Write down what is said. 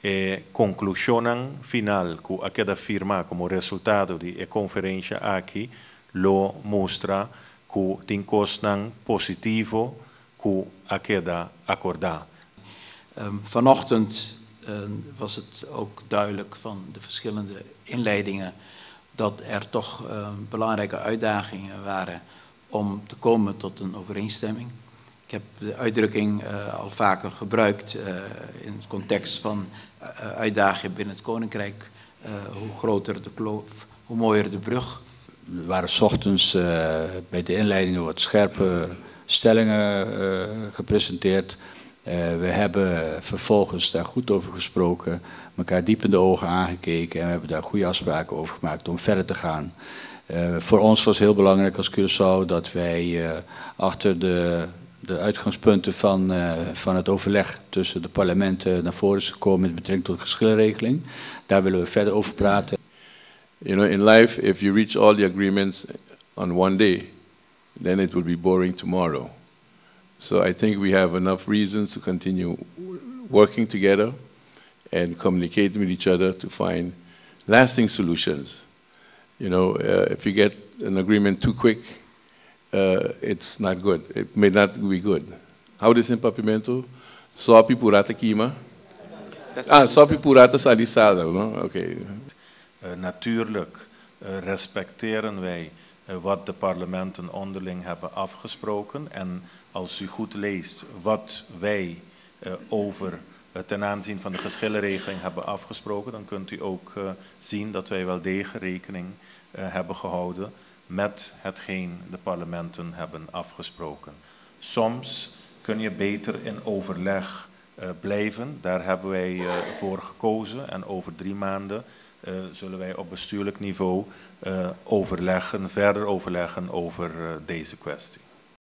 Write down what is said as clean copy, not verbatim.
e conclusionan final que aquela firma como resultado de conferência aqui lo mostra que tem coisas positivo que aquela acordar. Vanochtend was het ook duidelijk van de verschillende inleidingen dat er toch belangrijke uitdagingen waren om te komen tot een overeenstemming. Ik heb de uitdrukking al vaker gebruikt in het context van uitdagingen binnen het Koninkrijk. Hoe groter de kloof, hoe mooier de brug. Er waren 's ochtends bij de inleidingen wat scherpe stellingen gepresenteerd. We hebben vervolgens daar goed over gesproken, elkaar diep in de ogen aangekeken en we hebben daar goede afspraken over gemaakt om verder te gaan. Voor ons was heel belangrijk als Curaçao dat wij achter de uitgangspunten van het overleg tussen de parlementen naar voren is gekomen met betrekking tot geschillenregeling. Daar willen we verder over praten. You know, in life, if you reach all the agreements on one day, then it will be boring tomorrow. So I think we have enough reasons to continue working together and communicating with each other to find lasting solutions. You know, if you get an agreement too quick, it's not good. It may not be good. How is in Papimento? Sopi purata kima? Sopi purata salisada, no? Okay. Natuurlijk respecteren wij wat de parlementen onderling hebben afgesproken. En als u goed leest wat wij over ten aanzien van de geschillenregeling hebben afgesproken, dan kunt u ook zien dat wij wel degelijk rekening hebben gehouden met hetgeen de parlementen hebben afgesproken. Soms kun je beter in overleg blijven. Daar hebben wij voor gekozen en over 3 maanden zullen wij op bestuurlijk niveau verder overleggen over deze kwestie.